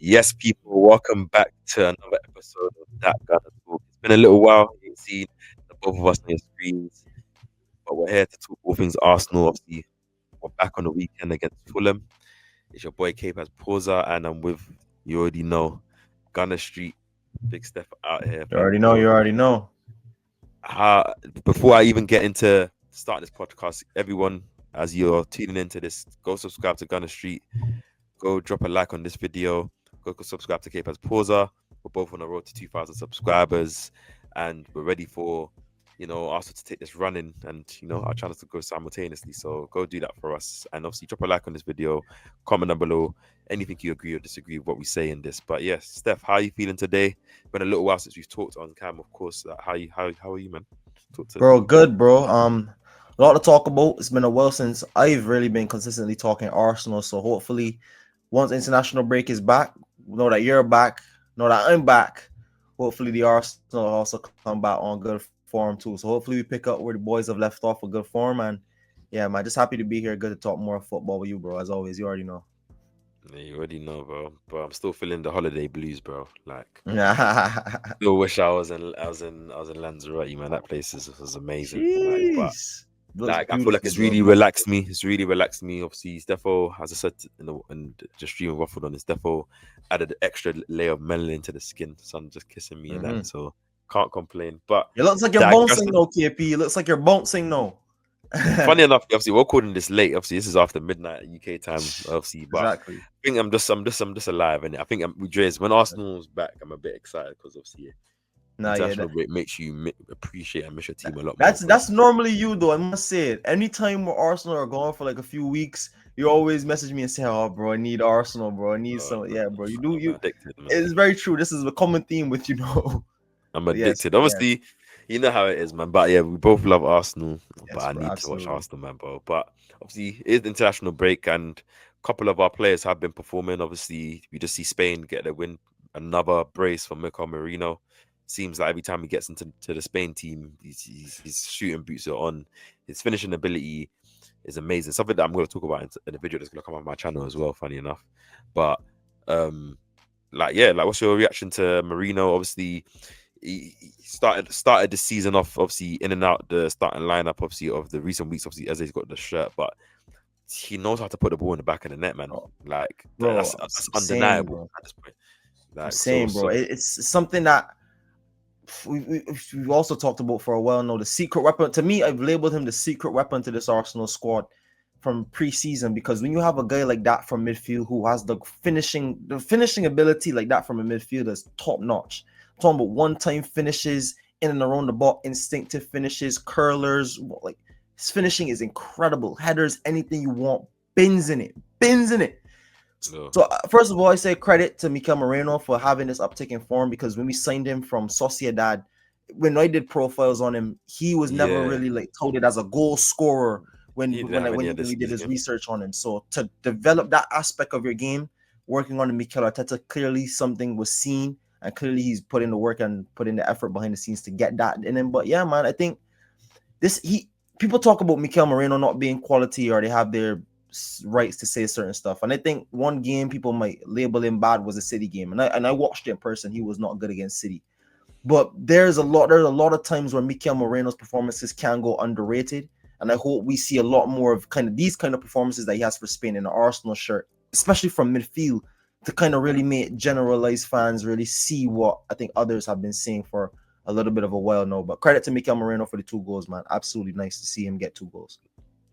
Yes, people, welcome back to another episode of That Gunner Talk. It's been a little while. You can see the both of us on your screens, but we're here to talk all things Arsenal. Obviously, we're back on the weekend against Fulham. It's your boy Cape as Pauser, and I'm with, you already know, Gunner Street, Big Steph out here, You fam. already know. So, You already know. before I even get into starting this podcast, everyone, as you're tuning into this, go subscribe to Gunner Street. Go drop a like on this video. Go subscribe to Cape as Pauser. We're both on the road to 2,000 subscribers, and we're ready for Arsenal to take this running, and our channels to go simultaneously. So go do that for us, and obviously drop a like on this video, comment down below anything you agree or disagree with what we say in this. But yes, Steph, how are you feeling today? Been a little while since we've talked on cam, of course. How are you, man? Talk to the Bro, people. good, bro. A lot to talk about. It's been a while since I've really been consistently talking Arsenal. So hopefully, once international break is back, know that you're back, know that I'm back. Hopefully, the Arsenal also come back on good form too. So hopefully, we pick up where the boys have left off with good form. And yeah, man, just happy to be here. Good to talk more football with you, bro. As always, you already know. Yeah, you already know, bro. But I'm still feeling the holiday blues, bro. Like, Jeez, still wish I was in Lanzarote, man. That place was amazing. Like I looks feel like it's beautiful, really bro. relaxed me. It's really relaxed me. Obviously, Stefo, as I said in the stream of Waffled on this, Stefo added an extra layer of melanin to the skin. Sun just kissing me and that. Mm-hmm. So can't complain. But It looks like you're bouncing digressing. though, KP. It looks like you're bouncing no. Funny enough, obviously we're recording this late. Obviously, this is after midnight UK time. Obviously, but Exactly. I think I'm just alive, and I think I'm with Dre's. When Arsenal's back, I'm a bit excited because obviously Nah, yeah, international break makes you appreciate and miss your team a lot more. that's Because normally you though. I must say it. Anytime where Arsenal are gone for like a few weeks, you always message me and say, "Oh, bro, I need Arsenal, bro. I need some." Yeah, bro. You do. I'm You. addicted, man. It's very true. This is a common theme with you know. I'm But yes, addicted. yeah, Obviously, you know how it is, man. But yeah, we both love Arsenal. But yes, I bro. need to watch Absolutely. Arsenal, man, bro. But obviously, it is the international break, and a couple of our players have been performing. Obviously, we just see Spain get the win, another brace from Mikel Merino. Seems like every time he gets into the Spain team, his shooting boots are on. His finishing ability is amazing. Something that I'm going to talk about in a video that's going to come on my channel as well. Funny enough, but um, what's your reaction to Merino? Obviously, he started the season off obviously in and out the starting lineup obviously of the recent weeks. Obviously, as he's got the shirt, but he knows how to put the ball in the back of the net, man. Oh, Like bro, that's same, undeniable bro. at this point. I'm Like so saying, bro. so. It's something that we've also talked about for a while now. The secret weapon to me, I've labeled him the secret weapon to this Arsenal squad from preseason because when you have a guy like that from midfield who has the finishing ability like that from a midfielder is top notch. I'm talking about one-time finishes in and around the ball, instinctive finishes, curlers, like his finishing is incredible. Headers, anything you want, bins in it. No. So first of all, I say credit to Mikel Moreno for having this uptick in form because when we signed him from Sociedad, when I did profiles on him, he was never Yeah, really like touted as a goal scorer when he didn't when have I, any when, of when this we did this his game. research on him. So to develop that aspect of your game, working on the Mikel Arteta, clearly something was seen and clearly he's put in the work and put in the effort behind the scenes to get that in him. But yeah, man, I think this he people talk about Mikel Moreno not being quality or they have their rights to say certain stuff. And I think one game people might label him bad was a City game. And I watched it in person. He was not good against City. But there's a lot of times where Mikel Moreno's performances can go underrated. And I hope we see a lot more of kind of these kind of performances that he has for Spain in the Arsenal shirt, especially from midfield, to kind of really make generalized fans really see what I think others have been seeing for a little bit of a while now. But credit to Mikel Moreno for the 2 goals, man. Absolutely nice to see him get 2 goals.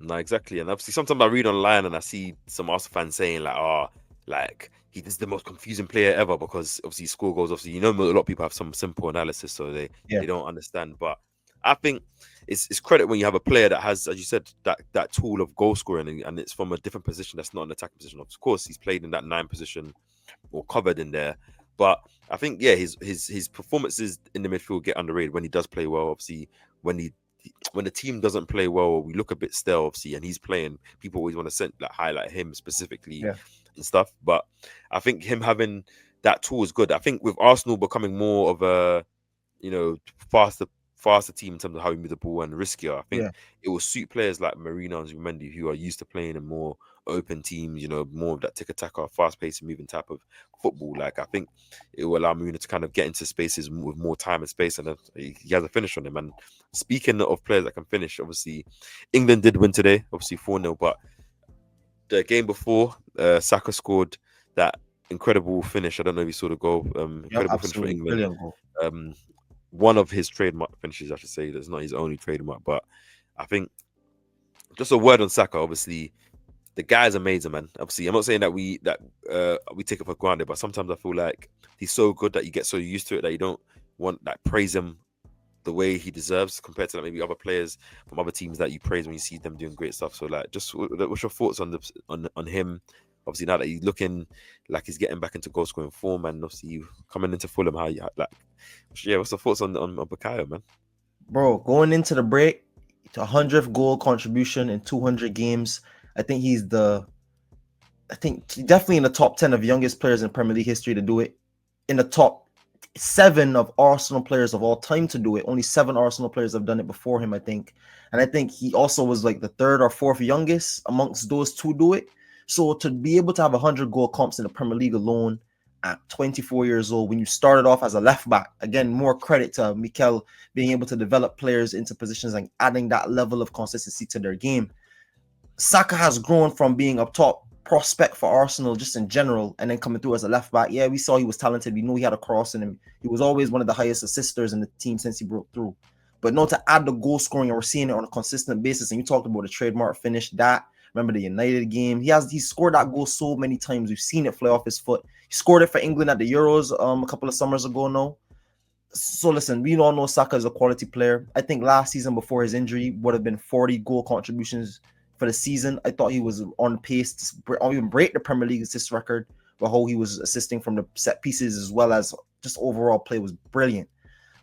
No, exactly. And obviously, sometimes I read online and I see some Arsenal fans saying like, "Oh, like he is the most confusing player ever because obviously he score goals. Obviously, a lot of people have some simple analysis, so Yeah, they don't understand. But I think it's credit when you have a player that has, as you said, that tool of goal scoring, and it's from a different position that's not an attacking position. Of course, he's played in that 9 position or covered in there, but I think yeah, his performances in the midfield get underrated when he does play well. Obviously, when he when the team doesn't play well or we look a bit stale, obviously, and he's playing, people always want to highlight him specifically yeah, and stuff. But I think him having that tool is good. I think with Arsenal becoming more of a you know faster faster team in terms of how we move the ball and riskier, I think yeah. it will suit players like Merino and Zubimendi who are used to playing in more open teams, more of that tick-a-tacker, fast-paced, moving type of football. Like, I think it will allow Marino to kind of get into spaces with more time and space, and then he has a finish on him. And speaking of players that can finish, obviously, England did win today, obviously 4-0, but the game before, Saka scored that incredible finish. I don't know if you saw the goal. Yep, Incredible finish for absolutely England. brilliant goal. One of his trademark finishes, I should say. That's not his only trademark, but I think just a word on Saka. Obviously, the guy's amazing, man. Obviously, I'm not saying that we take it for granted, but sometimes I feel like he's so good that you get so used to it that you don't want that praise him the way he deserves compared to like maybe other players from other teams that you praise when you see them doing great stuff. So like, just what's your thoughts on on him? Obviously, now that he's looking like he's getting back into goal scoring form, and obviously you coming into Fulham, how you like? Yeah, what's the thoughts on Bukayo, man? Bro, going into the break, to 100th goal contribution in 200 games. I think definitely in the top 10 of youngest players in Premier League history to do it. In the top 7 of Arsenal players of all time to do it. Only 7 Arsenal players have done it before him, I think. And I think he also was like the 3rd or 4th youngest amongst those two do it. So to be able to have 100 goal comps in the Premier League alone at 24 years old, when you started off as a left back, again, more credit to Mikel being able to develop players into positions and adding that level of consistency to their game. Saka has grown from being a top prospect for Arsenal just in general, and then coming through as a left back. Yeah, we saw he was talented. We knew he had a cross in him. He was always one of the highest assisters in the team since he broke through. But no, to add the goal scoring, and we're seeing it on a consistent basis. And you talked about the trademark finish. That, remember the United game, he scored that goal so many times. We've seen it fly off his foot. He scored it for England at the Euros a couple of summers ago now. So listen, we all know Saka is a quality player. I think last season before his injury would have been 40 goal contributions for the season. I thought he was on pace to even break the Premier League assist record, but how he was assisting from the set pieces as well as just overall play was brilliant.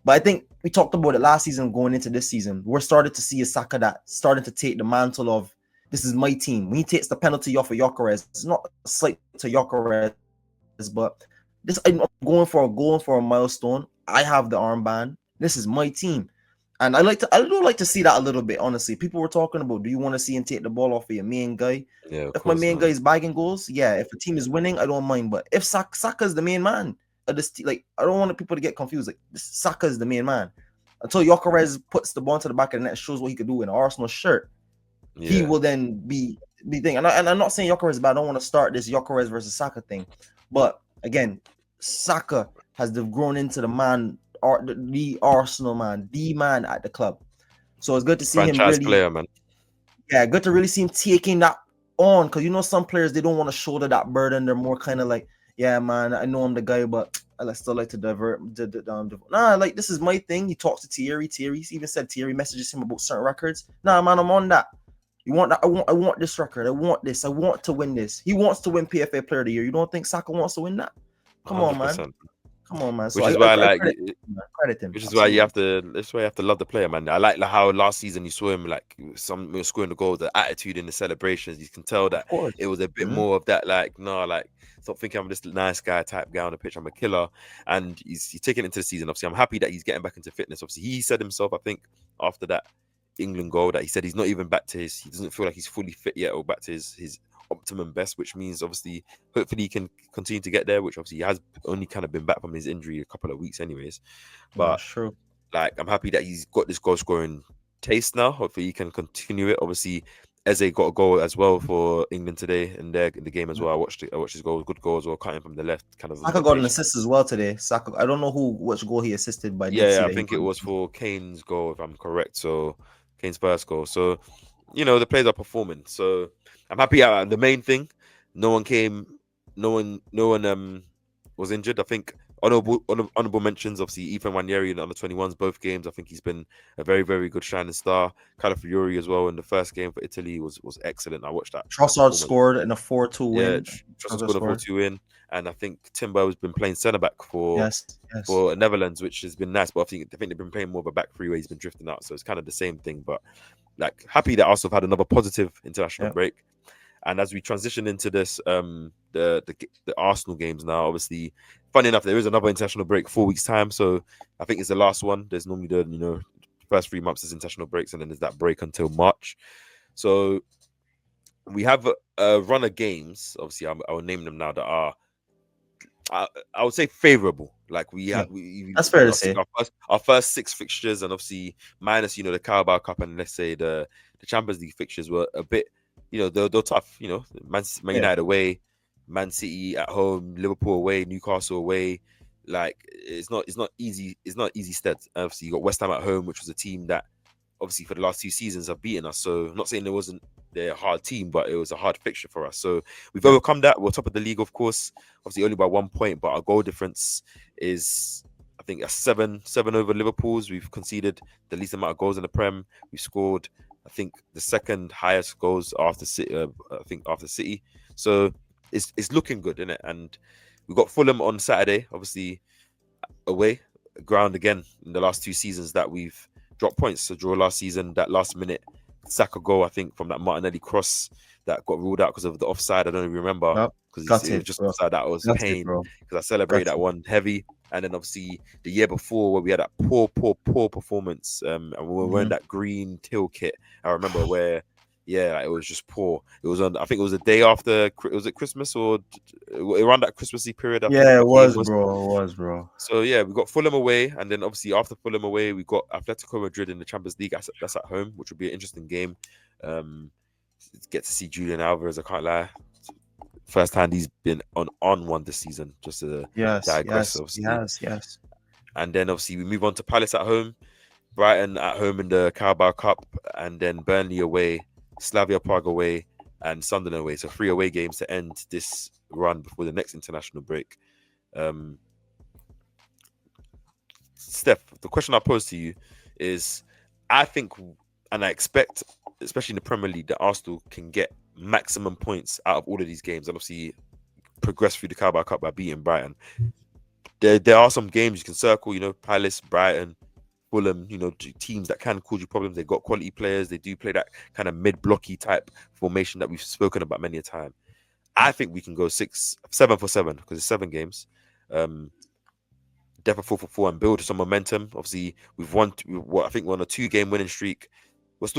But I think we talked about it last season going into this season. We're starting to see a Saka that starting to take the mantle of, this is my team. When he takes the penalty off of Gyokeres, it's not a slight to Gyokeres, but this, I'm going for a milestone. I have the armband. This is my team. And I do like to see that a little bit, honestly. People were talking about, do you want to see him take the ball off of your main guy? Yeah, if my main guy is bagging goals, yeah. If a team is winning, I don't mind. But if Saka is the main man of this team, like, I don't want people to get confused. Like, Saka is the main man. Until Gyokeres puts the ball to the back of the net, shows what he could do in an Arsenal shirt, he will then be thinking. And I'm not saying Gyokeres is bad. I don't want to start this Gyokeres versus Saka thing. But again, Saka has grown into the man, the Arsenal man, the man at the club. So it's good to see him really, player, man. Yeah, good to really see him taking that on, because some players, they don't want to shoulder that burden. They're more kind of like, yeah, man, I know I'm the guy, but I still like to divert. Nah, like, this is my thing. He talks to Thierry. Thierry even said Thierry messages him about certain records. Nah, man, I'm on that. You want that? I want this record. I want this. I want to win this. He wants to win PFA Player of the Year. You don't think Saka wants to win that? Come 100%. On, man. Come on, man. So which is why I credit him. Which is why you have to. That's why you have to love the player, man. I like how last season you saw him like scoring the goal, the attitude in the celebrations. You can tell that it was a bit more of that, like, no, like, stop thinking I'm this nice guy type guy on the pitch. I'm a killer, and he's taking it into the season. Obviously, I'm happy that he's getting back into fitness. Obviously, he said himself, I think, after that England goal, that he said he's not even back to he doesn't feel like he's fully fit yet or back to his optimum best, which means obviously hopefully he can continue to get there, which obviously he has only kind of been back from his injury a couple of weeks anyways. But true. Like, I'm happy that he's got this goal scoring taste now. Hopefully he can continue it. Obviously Eze got a goal as well for England today in the game as well. I watched his goal, good goal as well, cutting from the left, kind of. Saka got an assist as well today. Saka, I don't know which goal he assisted, but I think it was for Kane's goal, if I'm correct. So Kane's first goal. So the players are performing. So I'm happy. The main thing, no one was injured. I think honorable mentions, obviously Ethan Nwaneri in the under-21s, both games. I think he's been a very, very good shining star. Calafiori as well in the first game for Italy was excellent. I watched that. Trossard scored in a 4-2 win. Yeah, Trossard scored a 4-2 win. And I think Timber has been playing centre-back for Netherlands, which has been nice. But I think they've been playing more of a back three where he's been drifting out. So it's kind of the same thing. But like, happy that Arsenal have had another positive international break. And as we transition into this, the Arsenal games now, obviously, funny enough, there is another international break 4 weeks' time. So I think it's the last one. There's normally the first 3 months is international breaks, and then there's that break until March. So we have a run of games. Obviously, I will name them now that are I would say favorable. Like we Yeah, have, that's fair to obviously say. our first six fixtures, and obviously minus the Carabao Cup and let's say the Champions League fixtures were a bit, they're tough. Man Yeah, United away, Man City at home, Liverpool away, Newcastle away. Like it's not easy. It's not easy stead. Obviously, you got West Ham at home, which was a team that obviously for the last 2 seasons have beaten us. So I'm not saying it wasn't their hard team, but it was a hard fixture for us. So we've yeah, overcome that. We're top of the league, of course. Obviously only by 1 point, but our goal difference is I think a seven over Liverpool's. We've conceded the least amount of goals in the Prem. We scored I think the second highest goals after City. I think after City. So it's looking good, isn't it? And we've got Fulham on Saturday. Obviously away ground again in the last 2 seasons that we've dropped points. So draw last season, that last minute Saka goal, I think from that Martinelli cross that got ruled out because of the offside. I don't even remember no, because got it was it, just bro. offside that was Got it, pain bro. because I celebrated Got that it. one heavy. And then obviously the year before where we had that poor performance, and we were wearing Mhm. that green teal kit. I remember where, yeah, like, it was just poor. It was on. I think it was the day after. Was it Christmas or around that Christmassy period? I think Yeah, the it game was, was. bro. It was, bro. So yeah, we got Fulham away, and then obviously after Fulham away, we got Atletico Madrid in the Champions League. That's at home, which will be an interesting game. Um, get to see Julian Alvarez. I can't lie, first time he's been on one this season. Just to Yes, digress, yes, obviously, yes, yes. and then obviously we move on to Palace at home, Brighton at home in the Carabao Cup, and then Burnley away, Slavia Prague away, and Sunderland away. So 3 away games to end this run before the next international break. Um, Steph, the question I pose to you is I think and I expect, especially in the Premier League, that Arsenal can get maximum points out of all of these games and obviously progress through the Carabao Cup by beating Brighton. There are some games you can circle, Palace, Brighton, Fulham, teams that can cause you problems. They've got quality players. They do play that kind of mid-blocky type formation that we've spoken about many a time. I think we can go 7 for 7 because it's 7 games. Definitely 4 for 4 and build some momentum. Obviously, I think we're on a 2-game winning streak. We're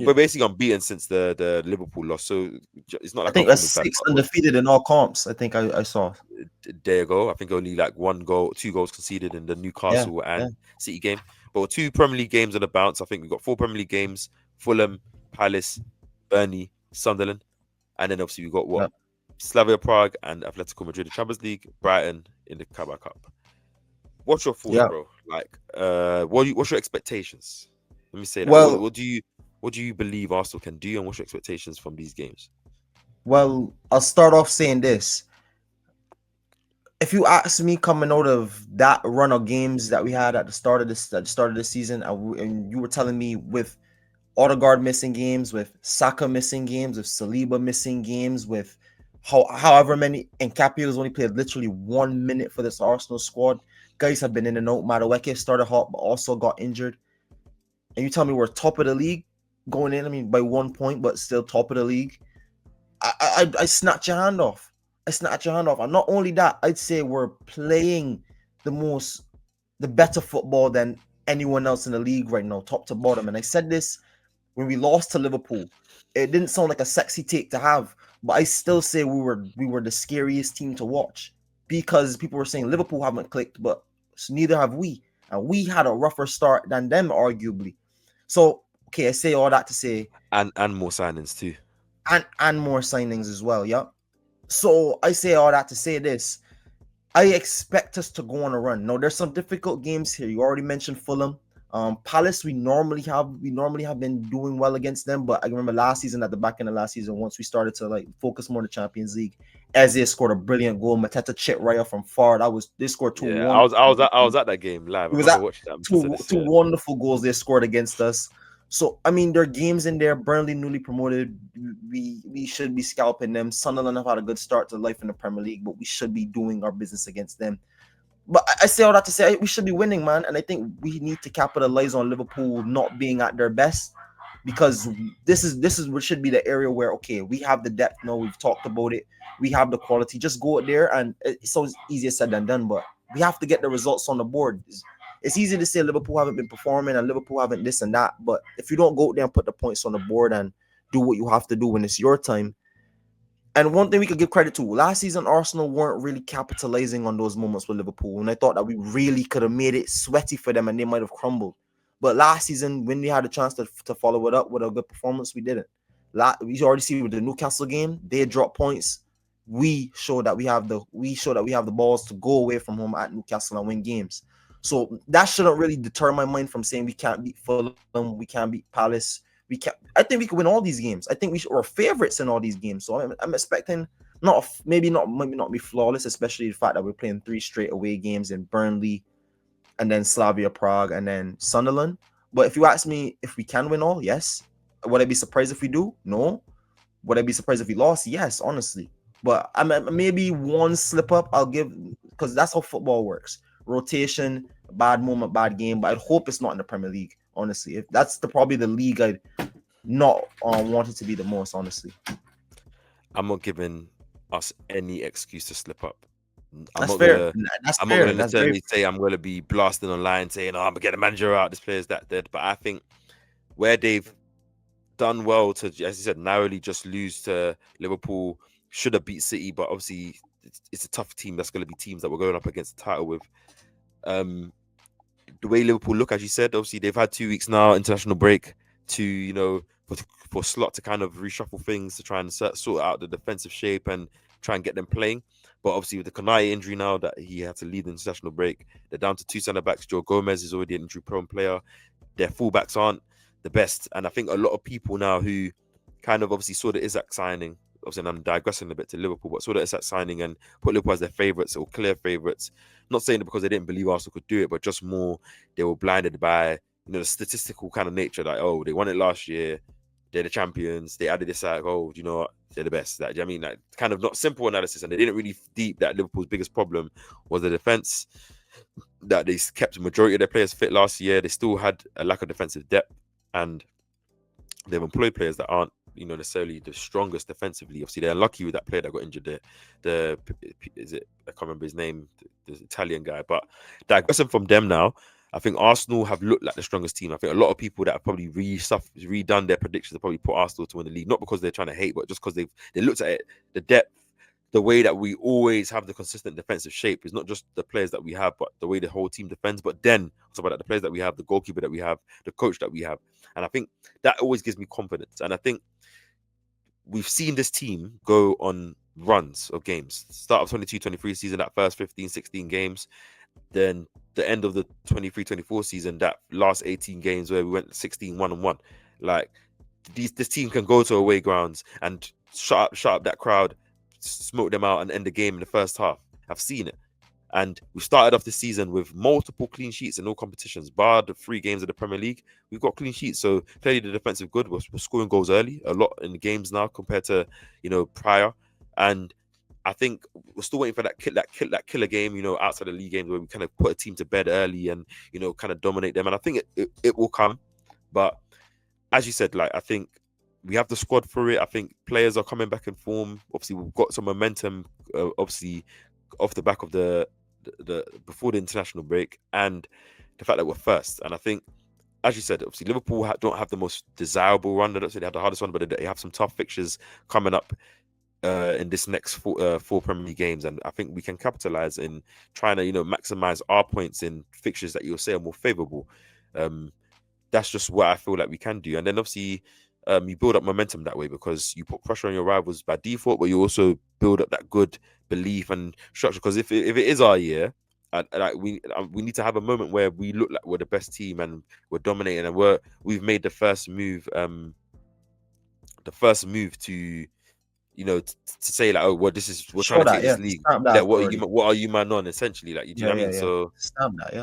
Yeah. basically unbeaten since the Liverpool loss, so it's not I like our think that's form is bad. six undefeated in all comps. I think I saw. There you go. I think only like 2 goals conceded in the Yeah, Newcastle yeah, and City game, but with 2 Premier League games on the bounce. I think we've got 4 Premier League games: Fulham, Palace, Burnley, Sunderland, and then obviously we've got yeah. Slavia Prague and Atletico Madrid in the Champions League, Brighton in the Carabao Cup. What's your thoughts, Yeah. bro? Like, what's your expectations? Let me say that. Well, What do you believe Arsenal can do, and what's your expectations from these games? I'll start off saying this. If you ask me, coming out of that run of games that we had at the start of this season, and you were telling me with Odegaard missing games, with Saka missing games, with Saliba missing games, with however many, and Hincapie has only played literally 1 minute for this Arsenal squad. Guys have been in and out. Madueke started hot, but also got injured. And you tell me we're top of the league going in. I mean, by 1 point, but still top of the league. I snatch your hand off. I snatch your hand off. And not only that, I'd say we're playing the better football than anyone else in the league right now, top to bottom. And I said this when we lost to Liverpool. It didn't sound like a sexy take to have, but I still say we were the scariest team to watch because people were saying Liverpool haven't clicked, but neither have we. And we had a rougher start than them, arguably. So, okay, I say all that to say, And more signings too. and more signings as well, yeah. So I say all that to say this. I expect us to go on a run. Now there's some difficult games here. You already mentioned Fulham. Palace, we normally have been doing well against them, but I remember last season, at the back end of last season, once we started to like focus more on the Champions League, Eze scored a brilliant goal. Mateta chip right up from far. They scored two Yeah, one. I was at that game live. I It was remember at watching that two Mercedes. two Yeah, wonderful goals they scored against us. So I mean, there are games in there. Burnley newly promoted. We should be scalping them. Sunderland have had a good start to life in the Premier League, but we should be doing our business against them. But I say all that to say we should be winning, man. And I think we need to capitalize on Liverpool not being at their best, because this is what should be the area where, okay, we have the depth now. We've talked about it. We have the quality. Just go out there, and it's so easier said than done. But we have to get the results on the board. It's easy to say Liverpool haven't been performing and Liverpool haven't this and that, but if you don't go out there and put the points on the board and do what you have to do when it's your time. And one thing we could give credit to, last season, Arsenal weren't really capitalizing on those moments with Liverpool. And I thought that we really could have made it sweaty for them and they might have crumbled. But last season, when we had a chance to follow it up with a good performance, we didn't. We already see with the Newcastle game, they dropped points. We show that we have the balls to go away from home at Newcastle and win games. So that shouldn't really deter my mind from saying we can't beat Fulham, we can't beat Palace. I think we could win all these games. I think we're favorites in all these games. So I'm expecting maybe not be flawless, especially the fact that we're playing 3 straight away games in Burnley, and then Slavia Prague, and then Sunderland. But if you ask me if we can win all, yes. Would I be surprised if we do? No. Would I be surprised if we lost? Yes, honestly. But maybe one slip up I'll give, because that's how football works. Rotation, bad moment, bad game. But I hope it's not in the Premier League, honestly. If that's probably the league I'd not wanted to be the most, honestly. I'm not giving us any excuse to slip up. I'm not going to necessarily say I'm going to be blasting online saying, I'm going to get the manager out, this player's that dead. But I think where they've done well to, as you said, narrowly just lose to Liverpool, should have beat City, but obviously it's a tough team. That's going to be teams that we're going up against the title with. The way Liverpool look, as you said, obviously they've had 2 weeks now, international break, to, for Slot to kind of reshuffle things, to try and sort out the defensive shape and try and get them playing. But obviously with the Konate injury now that he had to lead the international break, they're down to 2 centre-backs. Joe Gomez is already an injury-prone player. Their full-backs aren't the best. And I think a lot of people now who kind of obviously saw the Isak signing, obviously I'm digressing a bit to Liverpool, but saw the Isak signing and put Liverpool as their favourites or clear favourites. Not saying it because they didn't believe Arsenal could do it, but just more they were blinded by the statistical kind of nature, like, oh, they won it last year, they're the champions, they added this, like, oh, do you know what, they're the best. Like, do you know what I mean? Like, kind of not simple analysis, and they didn't really deep that Liverpool's biggest problem was the defence, that they kept the majority of their players fit last year. They still had a lack of defensive depth, and they've employed players that aren't necessarily the strongest defensively. Obviously, they're unlucky with that player that got injured. I can't remember his name, the Italian guy. But digressing from them now, I think Arsenal have looked like the strongest team. I think a lot of people that have probably redone their predictions have probably put Arsenal to win the league, not because they're trying to hate, but just because they looked at it, the depth, the way that we always have the consistent defensive shape is not just the players that we have, but the way the whole team defends. But then, also about the players that we have, the goalkeeper that we have, the coach that we have. And I think that always gives me confidence. And I think we've seen this team go on runs of games. Start of 22-23 season, that first 15-16 games. Then the end of the 23-24 season, that last 18 games where we went 16-1-1. Like, this team can go to away grounds and shut up that crowd, smoke them out and end the game in the first half. I've seen it. And we started off the season with multiple clean sheets in all competitions, bar the 3 games of the Premier League. We've got clean sheets, so clearly the defensive good. We're scoring goals early a lot in the games now compared to prior. And I think we're still waiting for that killer game, outside the league games where we kind of put a team to bed early and kind of dominate them. And I think it will come. But as you said, like, I think we have the squad for it. I think players are coming back in form. Obviously, we've got some momentum. Obviously, off the back of the before the international break, and the fact that we're first. And I think, as you said, obviously Liverpool don't have the most desirable run. I don't say they have the hardest one, but they have some tough fixtures coming up in this next 4 Premier League games, and I think we can capitalize in trying to maximize our points in fixtures that you'll say are more favorable. That's just what I feel like we can do. And then obviously you build up momentum that way because you put pressure on your rivals by default, but you also build up that good belief and structure. Because if it is our year, we need to have a moment where we look like we're the best team and we're dominating and we've made the first move to to say like, oh, well, we're trying to take this league. Like, what are you man on, essentially? Like, do you know what I mean? Yeah. So stamp that,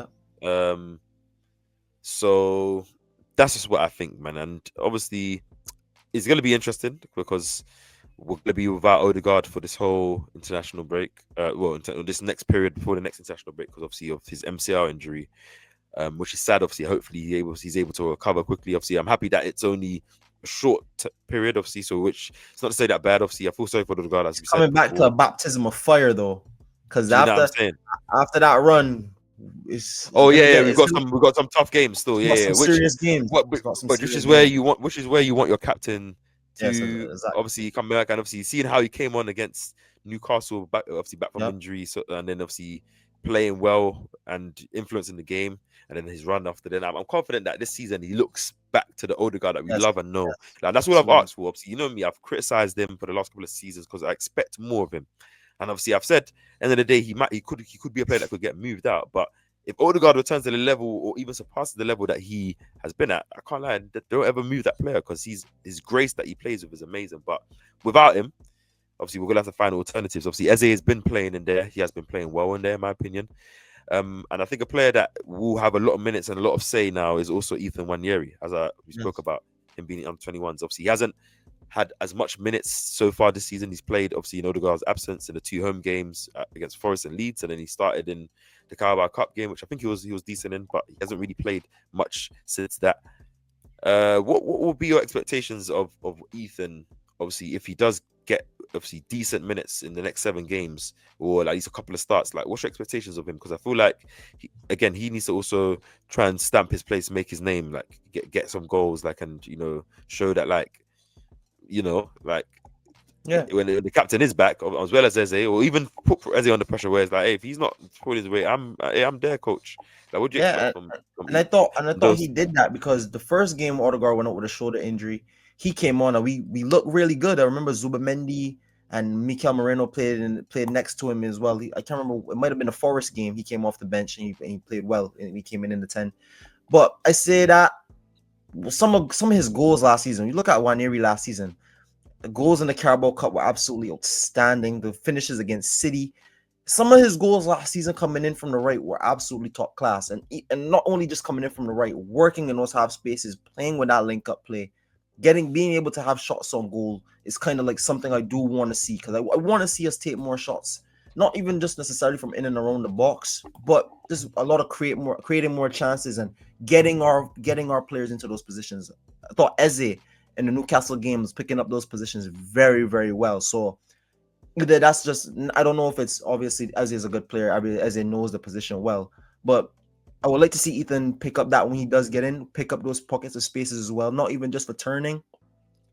yeah. So that's just what I think, man. And obviously, it's going to be interesting because we're going to be without Odegaard for this whole international break. This next period before the next international break, because obviously of his MCL injury, which is sad. Obviously, hopefully he's able to recover quickly. Obviously, I'm happy that it's only a short period. Obviously, so which it's not to say that bad. Obviously, I feel sorry for Odegaard. As we said, coming back to a baptism of fire though, because after that run. We've got some tough games still. Serious games. Which is where you want your captain Yes, to exactly. obviously come back and obviously seeing how he came on against Newcastle, back from Yep. injury, so and then obviously playing well and influencing the game, and then his run after. Then I'm confident that this season he looks back to the Odegaard that we Yes. love and know. Yes. Like that's all I've Absolutely. asked for. Obviously, you know me, I've criticized him for the last couple of seasons because I expect more of him. And obviously, I've said, end of the day, he could be a player that could get moved out. But if Odegaard returns to the level or even surpasses the level that he has been at, I can't lie, don't ever move that player because his grace that he plays with is amazing. But without him, obviously we're gonna have to find alternatives. Obviously, Eze has been playing in there; he has been playing well in there, in my opinion. And I think a player that will have a lot of minutes and a lot of say now is also Ethan Nwaneri, as we spoke Yes. about him being on 21s. Obviously, he hasn't had as much minutes so far this season. He's played obviously in Odegaard's absence in the 2 home games against Forest and Leeds, and then he started in the Carabao Cup game, which I think he was decent in, but he hasn't really played much since that. What will be your expectations of Ethan? Obviously, if he does get obviously decent minutes in the next 7 games, or at least a couple of starts, like what's your expectations of him? Because I feel like he needs to also try and stamp his place, make his name, like get some goals, like and show that like Yeah. when the captain is back, as well as Eze, or even put Eze under pressure, where it's like, hey, if he's not pulling his weight, I'm there, coach. Like, what do you expect Yeah, from and I thought he those? did that because the first game Odegaard went out with a shoulder injury. He came on and we looked really good. I remember Zubimendi and Mikel Merino played next to him as well. I can't remember. It might have been a Forest game. He came off the bench and he played well and he came in the 10. But I say that some of his goals last season. You look at Nwaneri last season. The goals in the Carabao Cup were absolutely outstanding. The finishes against City, some of his goals last season coming in from the right were absolutely top class, and not only just coming in from the right, working in those half spaces, playing with that link up play, being able to have shots on goal is kind of like something I do want to see because I want to see us take more shots, not even just necessarily from in and around the box, but just a lot of creating more chances and getting our players into those positions. I thought Eze in the Newcastle game was picking up those positions very very well. So that's just, I don't know if it's obviously Eze is a good player. I mean, Eze knows the position well, but I would like to see Ethan pick up that when he does get in, pick up those pockets of spaces as well. Not even just for turning,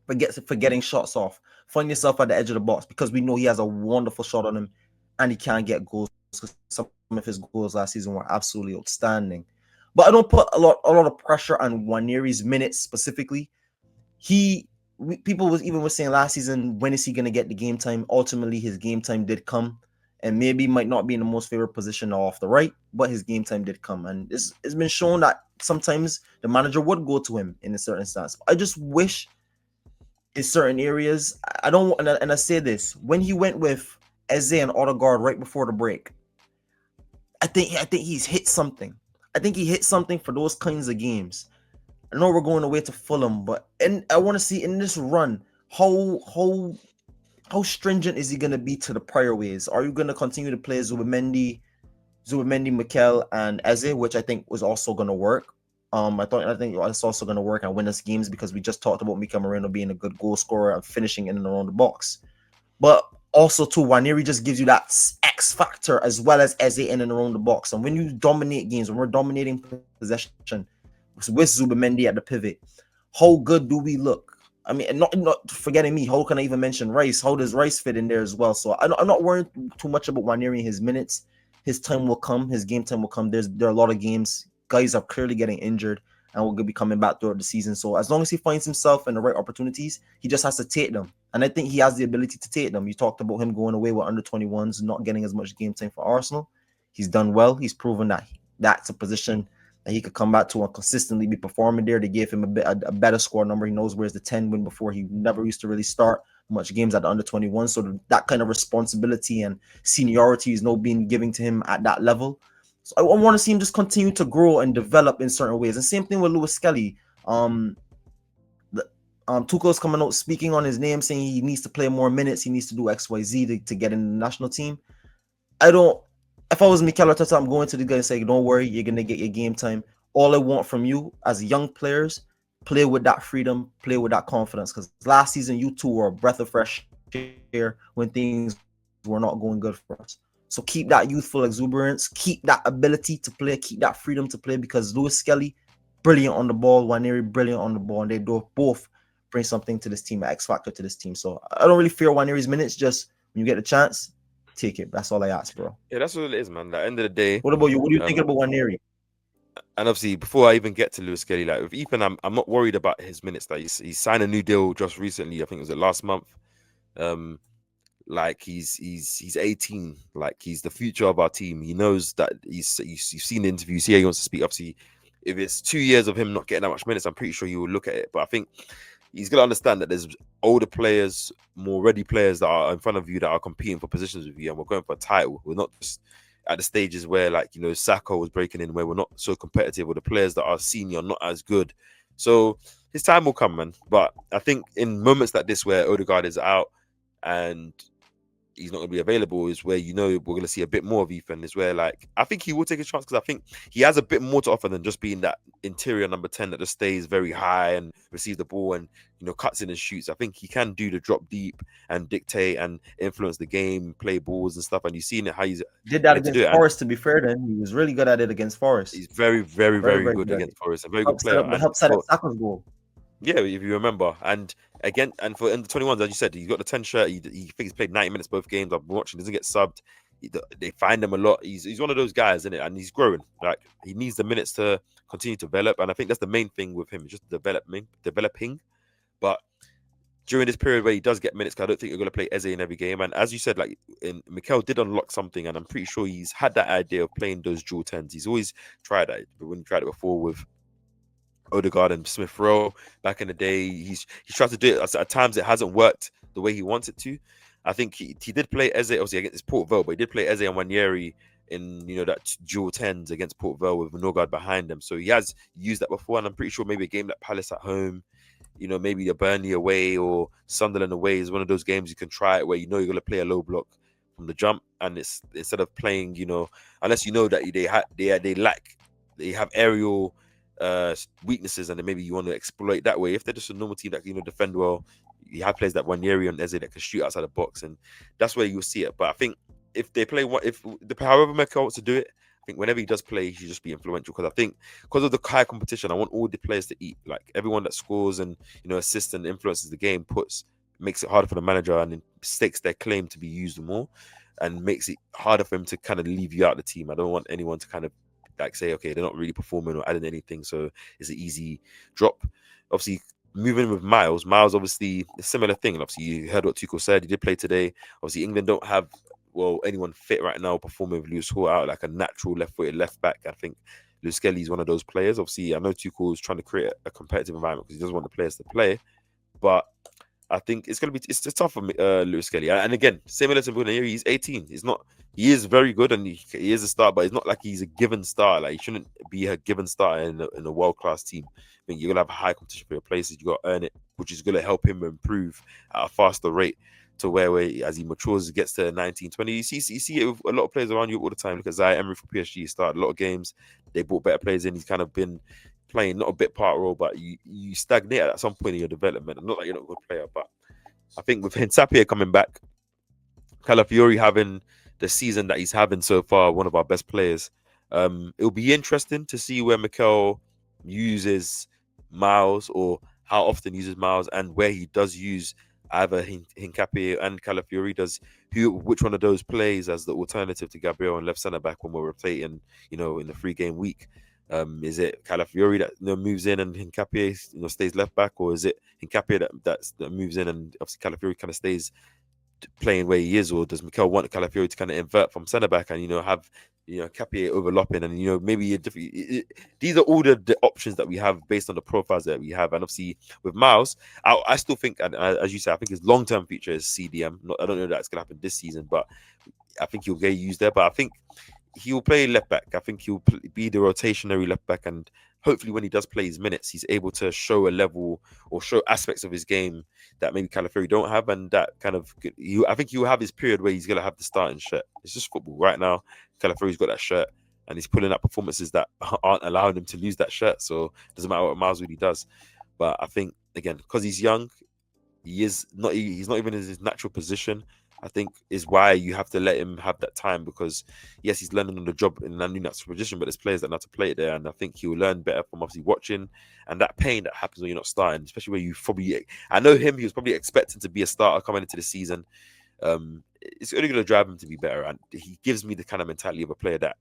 but for getting shots off. Find yourself at the edge of the box because we know he has a wonderful shot on him, and he can get goals. Some of his goals last season were absolutely outstanding. But I don't put a lot of pressure on Nwaneri's minutes specifically. People was saying last season, when is he going to get the game time? Ultimately, his game time did come, and maybe might not be in the most favorite position off the right, but his game time did come, and it's been shown that sometimes the manager would go to him in a certain stance. I just wish in certain areas, I don't, and I say this, when he went with Eze and Odegaard right before the break, I think he's hit something. I think he hit something for those kinds of games. I know we're going away to Fulham, but I want to see in this run how stringent is he going to be to the prior ways? Are you going to continue to play Zubimendi, Mikel, and Eze, which I think was also going to work. I think it's also going to work and win us games because we just talked about Mikel Merino being a good goal scorer and finishing in and around the box. But also too, Nwaneri just gives you that X factor as well as Eze in and around the box. And when you dominate games, when we're dominating possession with Zubimendi at the pivot, how good do we look? I mean, not forgetting me. How can I even mention Rice? How does Rice fit in there as well? So I'm not worried too much about Nwaneri and his minutes. His time will come. His game time will come. There are a lot of games. Guys are clearly getting injured and will be coming back throughout the season. So as long as he finds himself in the right opportunities, he just has to take them. And I think he has the ability to take them. You talked about him going away with under 21s, not getting as much game time for Arsenal. He's done well. He's proven that that's a position that he could come back to and consistently be performing there. They gave him a better score number. He knows where's the 10 win before. He never used to really start much games at the under 21. So that kind of responsibility and seniority is now being given to him at that level. So I want to see him just continue to grow and develop in certain ways. And same thing with Lewis-Skelly. Tuchel's coming out speaking on his name, saying he needs to play more minutes. He needs to do X, Y, Z to get in the national team. If I was Mikel Arteta, I'm going to the guy and saying, don't worry, you're going to get your game time. All I want from you as young players, play with that freedom, play with that confidence. Because last season, you two were a breath of fresh air when things were not going good for us. So keep that youthful exuberance, keep that ability to play, keep that freedom to play, because Lewis-Skelly, brilliant on the ball, Nwaneri, brilliant on the ball, and they both bring something to this team, an X factor to this team. So I don't really fear Nwaneri's minutes. Just when you get the chance, take it. That's all I ask, bro. Yeah, that's what it is, man. At the end of the day, What about you? What do you think about Nwaneri? and obviously, before I even get to Lewis-Skelly, like with Ethan, I'm not worried about his minutes. Like he's signed a new deal just recently. I think it was last month. Like he's 18. Like he's the future of our team. He knows that you've seen the interviews here. He wants to speak. Obviously, if it's 2 years of him not getting that much minutes, I'm pretty sure he will look at it. But I think he's gonna understand that there's older players, more ready players that are in front of you that are competing for positions with you, and we're going for a title. We're not just at the stages where, like, you know, Saka was breaking in, where we're not so competitive, or the players that are senior not as good. So his time will come, man. But I think in moments like this where Odegaard is out and he's not going to be available is where, you know, we're going to see a bit more of Ethan. Is where, like, I think he will take a chance, because I think he has a bit more to offer than just being that interior number 10 that just stays very high and receives the ball and, you know, cuts in and shoots. I think he can do the drop deep and dictate and influence the game, play balls and stuff. And you've seen it how he's did that against Forest. To be fair, then he was really good at it against Forest. He's very, very, very good against Forest. A very good player. Help set up Saka's goal. Yeah, if you remember. And again, and for in the 21s, as you said, he's got the 10 shirt. He thinks he's played 90 minutes both games. I've been watching, doesn't get subbed. They find him a lot. He's one of those guys, isn't it? And he's growing. Like, he needs the minutes to continue to develop. And I think that's the main thing with him, just developing. But during this period where he does get minutes, I don't think you're going to play Eze in every game. And as you said, like, Mikel did unlock something, and I'm pretty sure he's had that idea of playing those dual 10s. He's always tried that, but when he tried it before with Odegaard and Smith Rowe back in the day, he's tried to do it. At times it hasn't worked the way he wants it to. I think he did play Eze, obviously, against Port Vale, but he did play Eze and Nwaneri in, you know, that dual 10s against Port Vale with Odegaard behind him. So he has used that before, and I'm pretty sure maybe a game like Palace at home, you know, maybe a Burnley away or Sunderland away is one of those games you can try it where you know you're going to play a low block from the jump, and it's instead of playing, you know, unless you know that they have aerial weaknesses, and then maybe you want to exploit that way. If they're just a normal team that, you know, defend well, you have players like Nwaneri and Eze that can shoot outside the box, and that's where you'll see it. But I think if they play however Mikel wants to do it, I think whenever he does play, he should just be influential, because I think because of the high competition, I want all the players to eat. Like, everyone that scores and, you know, assists and influences the game makes it harder for the manager, and stakes their claim to be used more, and makes it harder for him to kind of leave you out of the team. I don't want anyone to kind of like say, okay, they're not really performing or adding anything, so it's an easy drop. Obviously, moving with Miles, obviously a similar thing. And obviously, you heard what Tuchel said. He did play today. Obviously, England don't have anyone fit right now performing with Lewis Hall out, like a natural left-footed left back. I think Lewis-Skelly is one of those players. Obviously, I know Tuchel is trying to create a competitive environment because he doesn't want the players to play, but I think it's tough for Lewis-Skelly. And again, similar to Nwaneri, he's 18. He is very good, and he is a star, but it's not like he's a given star. Like, he shouldn't be a given star in a world-class team. I think you're gonna have a high competition for your places. You got to earn it, which is gonna help him improve at a faster rate to where as he matures, gets to 19, 20. You see it with a lot of players around you all the time. Look at Zaire Emery for PSG. He started a lot of games. They brought better players in. He's kind of been playing not a bit part role, but you stagnate at some point in your development. And not that you're not a good player, but I think with Hincapie coming back, Calafiori having the season that he's having so far, one of our best players, it'll be interesting to see where Mikel uses Miles, or how often he uses Miles, and where he does use either Hincapie and Calafiori, which one of those plays as the alternative to Gabriel and left centre back when we're rotating, you know, in the 3-game week. Is it Calafiori that, you know, moves in and Hincapie, you know, stays left back, or is it Hincapie that moves in and obviously Calafiori kind of stays playing where he is, or does Mikel want Calafiori to kind of invert from centre back and, you know, have, you know, Capie overlapping, and, you know, maybe these are all the options that we have based on the profiles that we have. And obviously with Miles, I still think, and as you said, I think his long-term future is CDM. I don't know that's going to happen this season, but I think he'll get used there. But I think he'll play left back. I think he'll be the rotationary left back, and hopefully when he does play his minutes, he's able to show a level or show aspects of his game that maybe Calafiori don't have, and that kind of, I think he'll have his period where he's going to have the starting shirt. It's just football right now. Calafiori's got that shirt, and he's pulling out performances that aren't allowing him to lose that shirt. So it doesn't matter what Miles really does. But I think, again, because he's young, he's not even in his natural position. I think is why you have to let him have that time, because yes, he's learning on the job in a new natural position, but there's players that know how to play it there, and I think he'll learn better from obviously watching and that pain that happens when you're not starting, especially where you probably, I know him, he was probably expecting to be a starter coming into the season. It's only going to drive him to be better, and he gives me the kind of mentality of a player that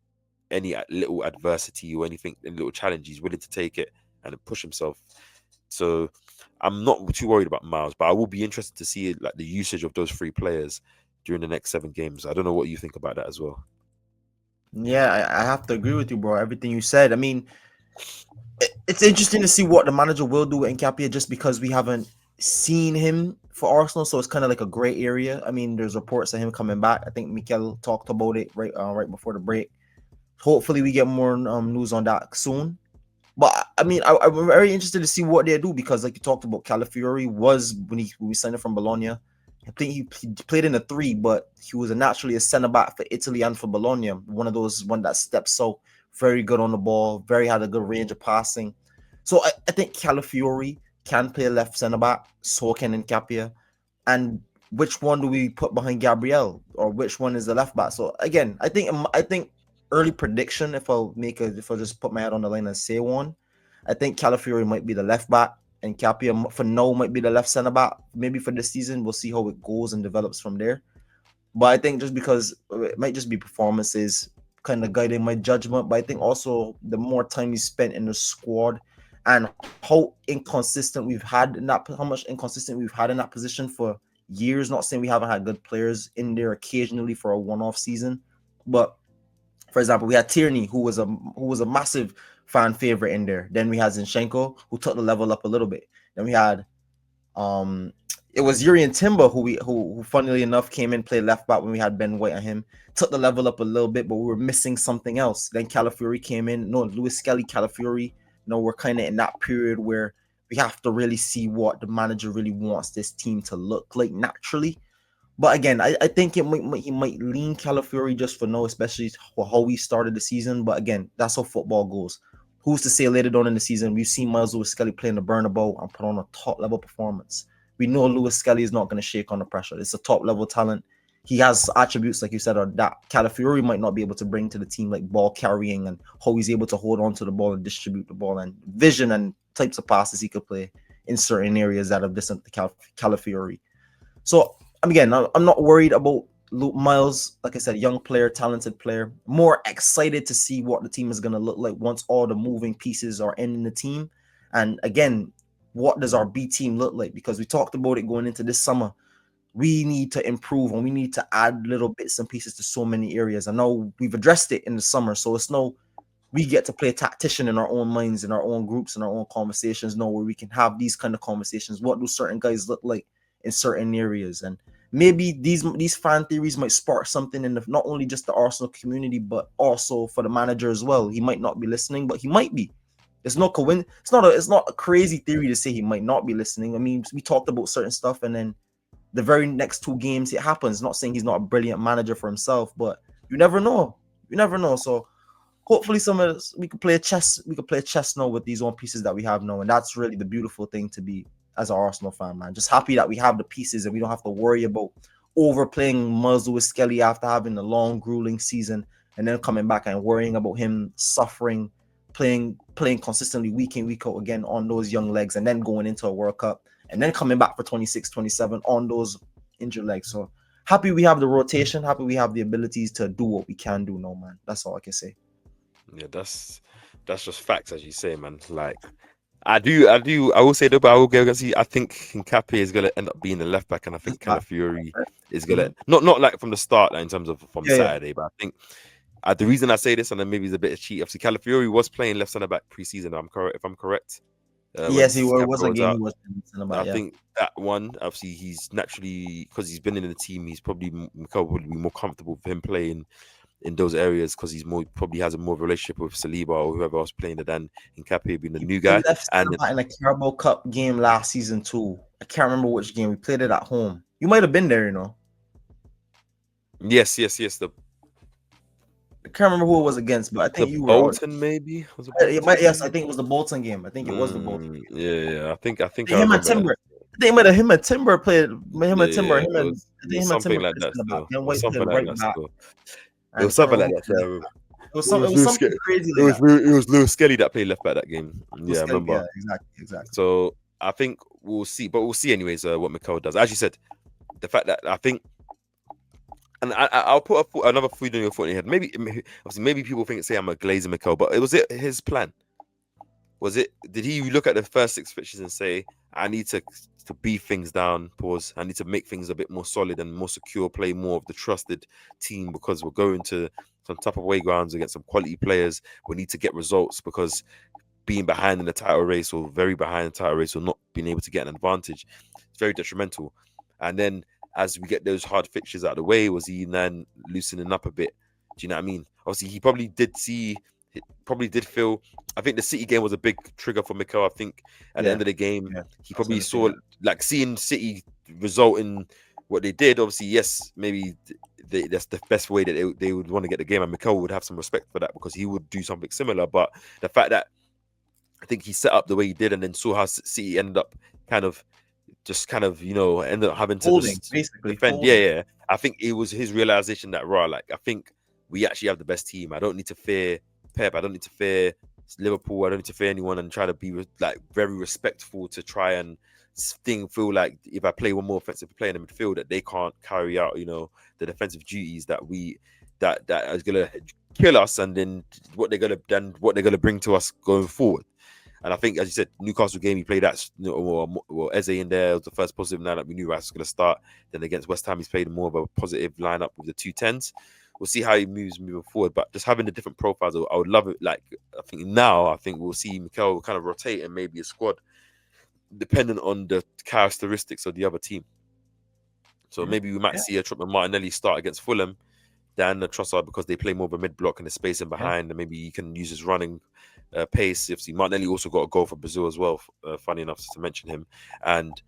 any little adversity or anything, any little challenge, he's willing to take it and push himself. So I'm not too worried about Miles, but I will be interested to see like the usage of those three players during the next 7 games. I don't know what you think about that as well. Yeah, I have to agree with you, bro. Everything you said. I mean, it's interesting to see what the manager will do with Hincapie, just because we haven't seen him for Arsenal, so it's kind of like a gray area. I mean, there's reports of him coming back. I think Mikel talked about it right before the break. Hopefully, we get more news on that soon. But I mean, I'm very interested to see what they do, because, like you talked about, Calafiori was when we signed him from Bologna. I think he played in a 3, but he was naturally a centre back for Italy and for Bologna. One that steps out, very good on the ball, had a good range of passing. So I think Calafiori can play left centre back, so can Hincapie. And which one do we put behind Gabriel, or which one is the left back? So again, I think early prediction, if I'll just put my head on the line and say one, I think Calafiori might be the left back, and Capia for now might be the left centre back. Maybe for this season, we'll see how it goes and develops from there. But I think just because it might just be performances kind of guiding my judgment, but I think also the more time he spent in the squad and how inconsistent we've had in that, how much inconsistent we've had in that position for years. Not saying we haven't had good players in there occasionally for a one-off season, but for example, we had Tierney, who was a massive fan favorite in there. Then we had Zinchenko, who took the level up a little bit. Then we had it was Yuri and Timber, who funnily enough came in, played left back when we had Ben White and him, took the level up a little bit, but we were missing something else. Then Calafiori came in. No, Lewis-Skelly, Calafiori. We're kind of in that period where we have to really see what the manager really wants this team to look like naturally. But again, I think he might lean Calafiori just for now, especially for how we started the season. But again, that's how football goes. Who's to say later on in the season, we've seen Miles Lewis-Skelly play in the Bernabeu and put on a top-level performance. We know Lewis-Skelly is not going to shake under pressure. It's a top-level talent. He has attributes, like you said, that Calafiori might not be able to bring to the team, like ball carrying and how he's able to hold on to the ball and distribute the ball, and vision and types of passes he could play in certain areas that are distant to Calafiori. So, again, I'm not worried about Miles. Like I said, young player, talented player. More excited to see what the team is going to look like once all the moving pieces are in the team. And again, what does our B team look like? Because we talked about it going into this summer. We need to improve and we need to add little bits and pieces to so many areas. I know we've addressed it in the summer, so it's no, we get to play tactician in our own minds, in our own groups, in our own conversations, where we can have these kind of conversations. What do certain guys look like in certain areas? And maybe these fan theories might spark something in not only just the Arsenal community, but also for the manager as well. He might not be listening, but he might be. It's not a crazy theory to say he might not be listening. I mean, we talked about certain stuff, and then the very next 2 games it happens. Not saying he's not a brilliant manager for himself, but you never know. So hopefully we could play chess now with these own pieces that we have now, and that's really the beautiful thing to be as an Arsenal fan, man. Just happy that we have the pieces and we don't have to worry about overplaying Miles Lewis-Skelly after having a long, grueling season, and then coming back and worrying about him suffering, playing consistently week in, week out again on those young legs, and then going into a World Cup, and then coming back for 26, 27 on those injured legs. So happy we have the rotation, happy we have the abilities to do what we can do now, man. That's all I can say. Yeah, that's just facts, as you say, man. Like, I will say though, but I will go see. I think Hincapie is gonna end up being the left back, and I think Calafiori is gonna not like from the start, like, in terms of from Saturday, but I think the reason I say this, and then maybe it's a bit of cheat. Obviously, Calafiori was playing left centre back pre-season. If I'm correct. Yes, he was a game. He was centre back. I think that one, obviously, he's naturally, because he's been in the team, he's probably more comfortable for him playing in those areas, because he's probably has a more relationship with Saliba or whoever else playing it than Hincapie being the new guy. And in a Carabao Cup game last season too. I can't remember which game. We played it at home. You might have been there, Yes. I can't remember who it was against, but I think you were Bolton, maybe. Yes, I think it was the Bolton game. I think it was the Bolton game. Yeah. I think him and Timber. think him and Timber played. Him Yeah, and Timber. yeah. Him and I It think was him and something Timber like played that center back. still. Then It was White played something like right that back, still. It was and something Trevor like Rowe that. played left So back. it It was was Lewis. something crazy It like was that. Lewis-Skelly that played left back that game. Yeah, I remember. Yeah, exactly. So I think we'll see, but we'll see anyways. What Mikel does, as you said, the fact that I think, and I'll put another food in your foot in your head. Obviously, maybe people say I'm a glazing Mikel, but was it his plan? Was it? Did he look at the first 6 fixtures and say, "I need to beef things down"? Pause. I need to make things a bit more solid and more secure. Play more of the trusted team because we're going to some tough away grounds against some quality players. We need to get results because being behind in the title race or very behind in the title race or not being able to get an advantage, it's very detrimental. And then as we get those hard fixtures out of the way, was he then loosening up a bit? Do you know what I mean? Obviously, he probably did feel. I think the City game was a big trigger for Mikel. I think at the Yeah, end of the game, yeah. he I was probably gonna say saw that. like seeing City result in what they did. Obviously, yes, maybe that's the best way that they would want to get the game, and Mikel would have some respect for that because he would do something similar. But the fact that I think he set up the way he did, and then saw how City ended up kind of ended up having to Folding, just basically defend. Yeah, folding. yeah. I think it was his realization that like I think we actually have the best team. I don't need to fear Pep. I don't need to fear Liverpool. I don't need to fear anyone, and try to be like very respectful to try and feel like if I play one more offensive player in the midfield that they can't carry out, the defensive duties that that is gonna kill us, and then what they're gonna bring to us going forward. And I think, as you said, Newcastle game, he played that, Eze in there was the first positive lineup. We knew Rice was going to start. Then against West Ham, he's played more of a positive lineup with the 2 10s. We'll see how he moves moving forward. But just having the different profiles, I would love it. Like, I think we'll see Mikel kind of rotate and maybe a squad dependent on the characteristics of the other team. So maybe we might see a Trippier Martinelli start against Fulham, than the Trossard because they play more of a mid block and the spacing behind, and maybe he can use his running pace. Obviously, Martinelli also got a goal for Brazil as well. Funny enough to mention him, and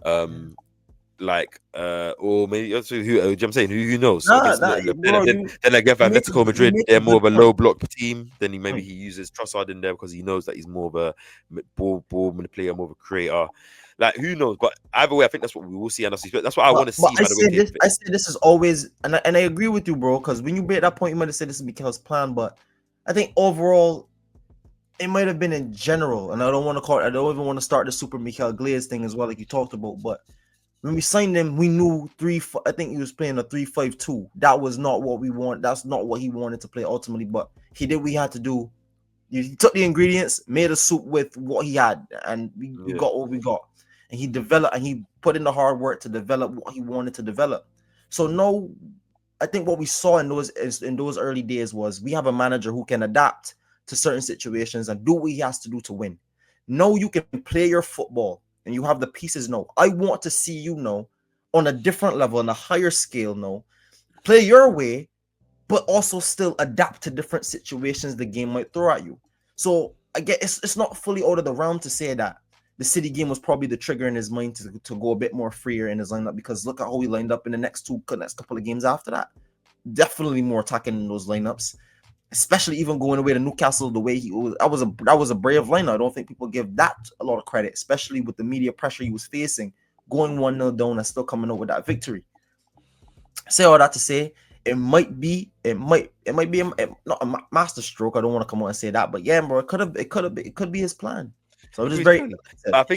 or maybe also I'm saying who knows Nah, against nah, bro, then against Atletico you Madrid, make a they're more good of a point. low block team. Then maybe he uses Trossard in there because he knows that he's more of a ball manipulator, more of a creator. Like who knows? But either way, I think that's what we will see, and that's what I want to But see. By the way, I say this is always, and I agree with you, bro. Because when you made that point, you might have said this is Mikel's plan, but I think overall it might have been in general, and I don't even want to start the Super Mikel Glaze thing as well, like you talked about. But when we signed him, we knew I think he was playing a 3-5-2. That was not what we want. That's not what he wanted to play ultimately. But he did what he had to do. He took the ingredients, made a soup with what he had, and we got what we got. And he developed, and he put in the hard work to develop what he wanted to develop. So no, I think what we saw in those early days was we have a manager who can adapt to certain situations and do what he has to do to win. No, you can play your football and you have the pieces. No, I want to see on a different level, on a higher scale. No, play your way, but also still adapt to different situations the game might throw at you. So I guess it's not fully out of the realm to say that the City game was probably the trigger in his mind to go a bit more freer in his lineup, because look at how he lined up in the next couple of games after that. Definitely more attacking in those lineups, especially even going away to Newcastle the way he was. That was a brave lineup. I don't think people give that a lot of credit, especially with the media pressure he was facing, going 1-0 down and still coming out with that victory. Say all that to say, it might be not a master stroke. I don't want to come out and say that, but yeah, bro, it could be his plan. So I'm just very But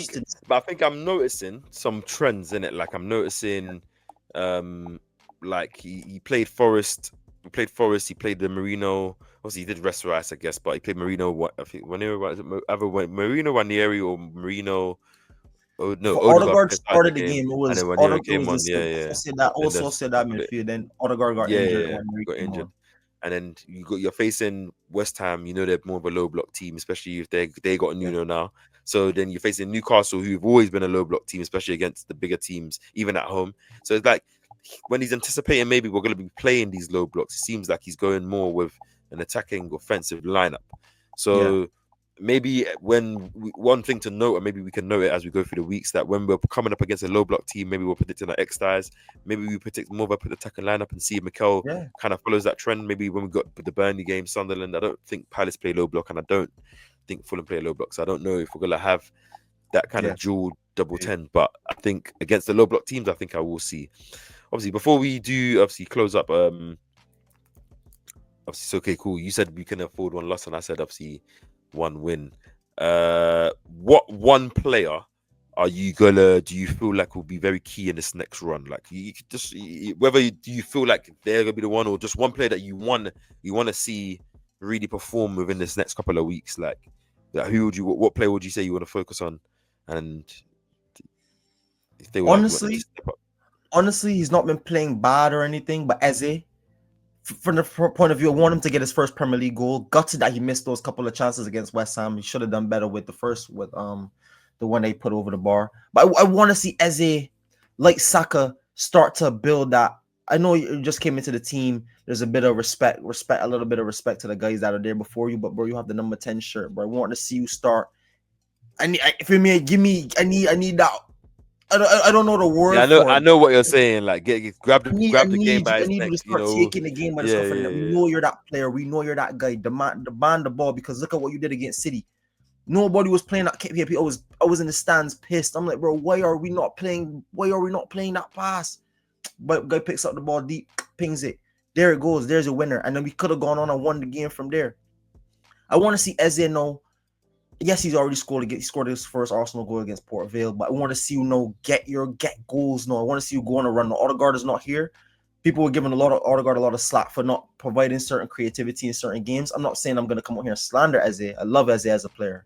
I think I'm noticing some trends in it. Like I'm noticing, like he played Forest. He played Forest. He played the Merino. Obviously, he did rest Rice, I guess, but he played Merino. What I think Marino Nwaneri or Merino. Oh no, for Odegaard Odegaard started the started the game, game. It and was then Nwaneri Odegaard. It came was on. this Yeah, yeah. Then also said that midfield. Then Odegaard got injured yeah, when we got came injured. on. And then you're facing West Ham. They're more of a low block team, especially if they got Yeah, Nuno now. So then you're facing Newcastle, who've always been a low block team, especially against the bigger teams, even at home. So it's like when he's anticipating maybe we're going to be playing these low blocks, it seems like he's going more with an attacking offensive lineup. yeah, So maybe one thing to note, or maybe we can note it as we go through the weeks, that when we're coming up against a low block team, maybe we're predicting our X stars. Maybe we predict more of a attacking lineup and see if Mikel yeah. kind of follows that trend. Maybe when we got the Burnley game, Sunderland, I don't think Palace play low block, and I don't think Fulham play low block. So I don't know if we're gonna have that kind Yeah. of dual double 10. But I think against the low block teams, I think I will see. Obviously, before we do obviously close up, obviously, so okay, cool. You said we can afford one loss, and I said obviously one win. What one player do you feel like will be very key in this next run? Like you could just do you feel like they're gonna be the one, or just one player that you want to see really perform within this next couple of weeks? Like what player would you say you want to focus on? And if they were like, you want them to step up? Honestly, he's not been playing bad or anything, but Eze, from the point of view, I want him to get his first Premier League goal. Gutted that he missed those couple of chances against West Ham. He should have done better with the one they put over the bar. But I want to see Eze, like Saka, start to build that. I know you just came into the team. There's a bit of respect, a little bit of respect to the guys that are there before you. But bro, you have the number 10 shirt. Bro, I want to see you start. I need that. I don't know the word. Yeah, I know what you're saying. Like, grab the game by I his need neck. you to start taking the game by the stuff. We know you're that player. We know you're that guy. Demand the ball, because look at what you did against City. Nobody was playing that KPP. I was in the stands pissed. I'm like, bro, why are we not playing that pass? But guy picks up the ball deep, pings it. There it goes. There's a winner. And then we could have gone on and won the game from there. I want to see Eze now. Yes, he's already scored. He scored his first Arsenal goal against Port Vale, but I want to see you get goals. No, I want to see you go on a run. The Odegaard is not here. People were giving Odegaard a lot of slack for not providing certain creativity in certain games. I'm not saying I'm going to come out here and slander Eze. I love Eze as a player,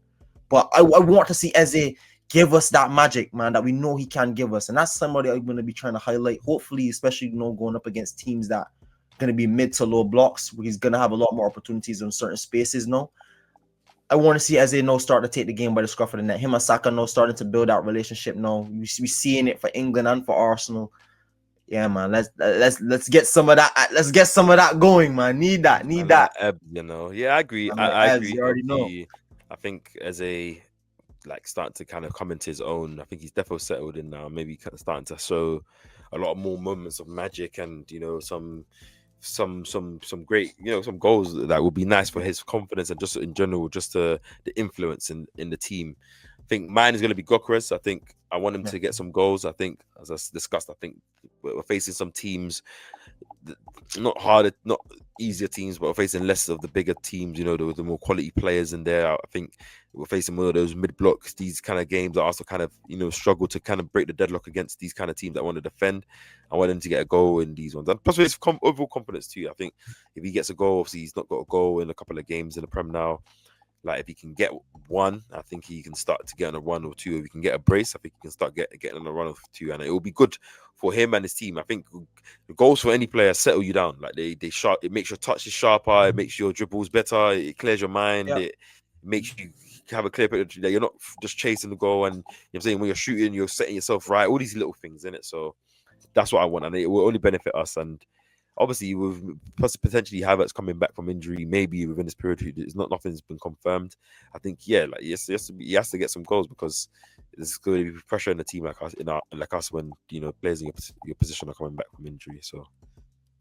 but I want to see Eze give us that magic, man, that we know he can give us, and that's somebody I'm going to be trying to highlight. Hopefully, especially going up against teams that are going to be mid to low blocks, where he's going to have a lot more opportunities in certain spaces. No. I want to see Eze start to take the game by the scruff of the neck. Him and Saka starting to build that relationship. We seeing it for England and for Arsenal. Yeah, man. Let's get some of that. Let's get some of that going, man. Need that. Yeah, I agree. I agree. You already know. I think Eze starting to kind of come into his own. I think he's definitely settled in now. Maybe kind of starting to show a lot more moments of magic, and some great, some goals that would be nice for his confidence, and just in general, just the influence in the team. I think mine is going to be Gyokeres. I think I want him to get some goals. I think, as I discussed, I think we're facing some teams, not easier teams, but we're facing less of the bigger teams, the more quality players in there. I think we're facing one of those mid blocks, these kind of games that also kind of, struggle to kind of break the deadlock against these kind of teams that want to defend. I want him to get a goal in these ones. And plus, it's overall confidence too. I think if he gets a goal, obviously he's not got a goal in a couple of games in the Prem now. Like, if he can get one, I think he can start to get on a run or two. If he can get a brace, I think he can start getting on a run or two, and it will be good for him and his team. I think the goals for any player settle you down. Like, they sharp. It makes your touches sharper. It makes your dribbles better. It clears your mind. It makes you have a clear picture that you're not just chasing the goal. And I'm saying, when you're shooting, you're setting yourself right. All these little things in it. So that's what I want, and it will only benefit us. And obviously, with potentially Havertz coming back from injury, maybe within this period, nothing's been confirmed. I think, he has to get some goals, because there's going to be pressure in the team like us when players in your position are coming back from injury. So,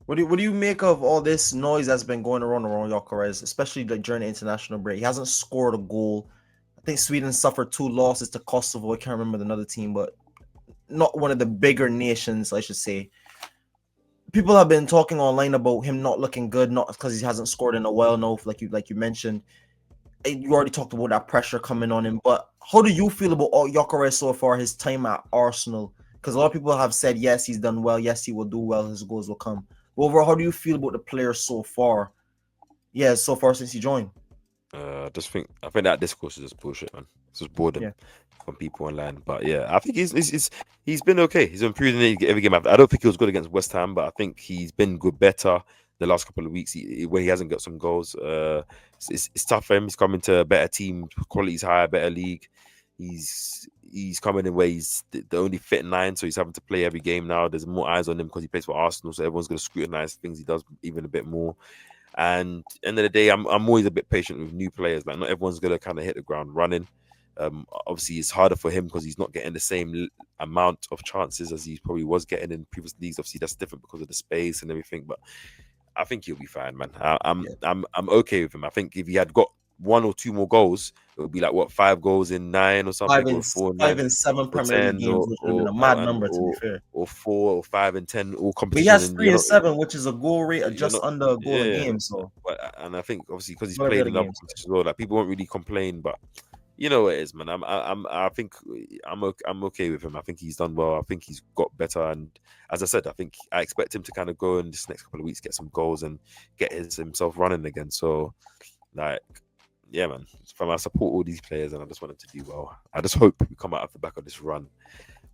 what do you make of all this noise that's been going around Gyokeres, especially during the international break? He hasn't scored a goal. I think Sweden suffered 2 losses to Kosovo. I can't remember another team, but not one of the bigger nations, I should say. People have been talking online about him not looking good, not because he hasn't scored in a while. No, like you mentioned, you already talked about that pressure coming on him. But how do you feel about Gyokeres so far, his time at Arsenal? Because a lot of people have said, yes, he's done well. Yes, he will do well. His goals will come. But overall, how do you feel about the player so far? Yeah, so far since he joined. I think that discourse is just bullshit, man. It's just boredom from people online. But yeah, I think he's been okay. He's improving every game after. I don't think he was good against West Ham, but I think he's been better the last couple of weeks where he hasn't got some goals. It's tough for him. He's coming to a better team, quality's higher, better league. He's coming in where he's the only fit 9, so he's having to play every game now. There's more eyes on him because he plays for Arsenal, so everyone's going to scrutinize things he does even a bit more. And end of the day, I'm always a bit patient with new players. Like, not everyone's gonna kind of hit the ground running. Obviously, it's harder for him because he's not getting the same amount of chances as he probably was getting in previous leagues. Obviously, that's different because of the space and everything. But I think he'll be fine, man. I'm okay with him. I think if he had got 1 or 2 more goals, it would be like what 5 goals in 9 or something, or 4 and 9 5 and 7 or Premier League 10 games, which would have been a mad number to be fair. or 4 or 5 and 10 all But he competitions, has and 3 and 7, which is a goal rate of you're just not, under a goal a yeah. game. So, And I think obviously because he's not every played other in other game. competitions as well, like people won't really complain, but you know what it is, man. I think I'm okay with him. I think he's done well. I think he's got better, and as I said, I expect him to kind of go in this next couple of weeks, get some goals, and get himself running again. So, like, yeah, man. I support all these players, and I just want them to do well. I just hope we come out of the back of this run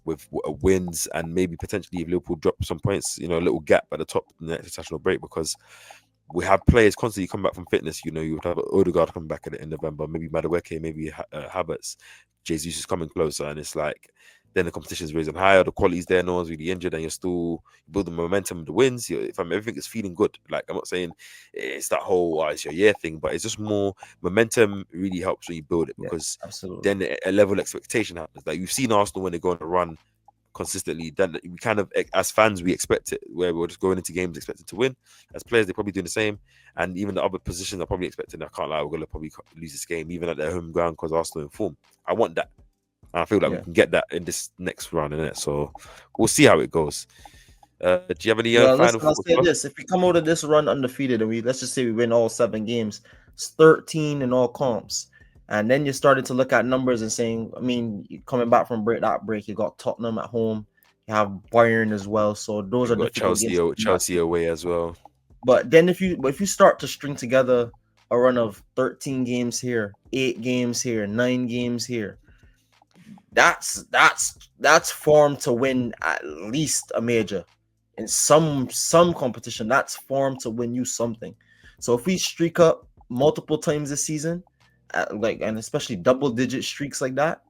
with wins, and maybe potentially if Liverpool drop some points, a little gap at the top in the next international break, because we have players constantly come back from fitness. You would have Odegaard coming back in November, maybe Madueke, maybe Havertz. Jesus is coming closer, and it's like then the competition is raising higher, the quality's there, no one's really injured, and you're still building momentum, the wins. If everything is feeling good, like I'm not saying it's that whole it's your year thing, but it's just more momentum really helps when you build it, yeah, because absolutely. then a level of expectation happens. Like you've seen Arsenal when they go on a run consistently, then we kind of, as fans, we expect it, where we're just going into games expecting to win. As players, they're probably doing the same, and even the other positions are probably expecting, I can't lie, we're going to probably lose this game even at their home ground because Arsenal in form. I want that, and I feel like we Yeah. can get that in this next run, innit? So we'll see how it goes. Do you have any Well, final listen, I'll thoughts, say bro? this: if we come out of this run undefeated, and let's just say we win all 7 games, it's 13 in all comps, and then you're starting to look at numbers and saying, I mean, coming back from that break, you got Tottenham at home, you have Bayern as well, so those We've are got difficult games to come back Chelsea to. away as well. But then if you start to string together a run of 13 games here, 8 games here, 9 games here, that's form to win at least a major in some competition. That's form to win you something. So if we streak up multiple times this season, and especially double-digit streaks like that,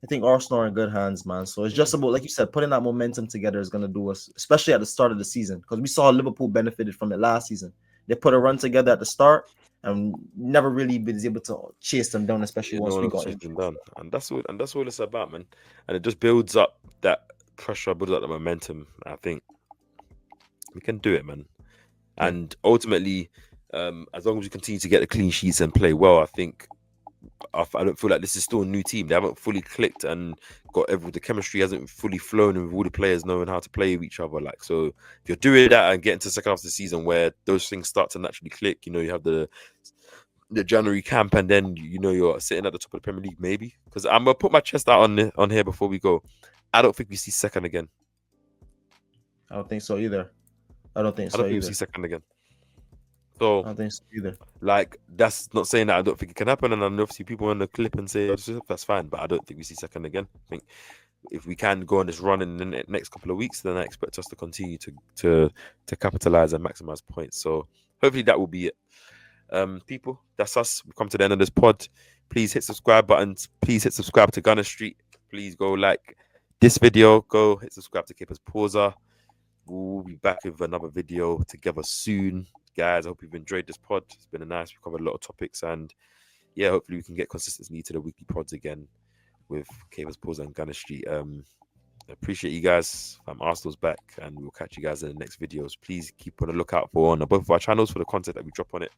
I think Arsenal are in good hands, man. So it's just about, like you said, putting that momentum together is going to do us, especially at the start of the season, because we saw Liverpool benefited from it last season. They put a run together at the start and never really been able to chase them down, especially No once one we else got chasing injured. down, and that's all it's about, man. And it just builds up that pressure, builds up the momentum. I think we can do it, man. Yeah. And ultimately, as long as we continue to get the clean sheets and play well, I think I don't feel like this is still a new team. They haven't fully clicked and got the chemistry hasn't fully flown, and with all the players knowing how to play with each other. Like, so if you're doing that and getting to the second half of the season where those things start to naturally click, you have the January camp, and then you're sitting at the top of the Premier League, maybe. Because I'm gonna put my chest out on here before we go. I don't think we see second again. I don't think so either. I don't think I don't so think we see either. second again. I So, don't think so either. like, that's not saying that I don't think it can happen, and I know obviously people on the clip and say that's fine, but I don't think we see second again. I think if we can go on this run in the next couple of weeks, then I expect us to continue to capitalize and maximize points. So hopefully that will be it. People, that's us. We've come to the end of this pod. Please hit subscribe buttons. Please hit subscribe to Gunner Street. Please go like this video. Go hit subscribe to Keepers Pauser. We'll be back with another video together soon, guys. I hope you've enjoyed this pod. It's been nice. We've covered a lot of topics, and yeah, hopefully we can get consistency to the weekly pods again with Keepers Pauser and Gunner Street. I appreciate you guys. Arsenal's back, and we'll catch you guys in the next videos. Please keep on the lookout for on both of our channels for the content that we drop on it.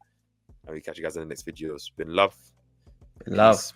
And we catch you guys in the next videos. Been love. Love. Peace.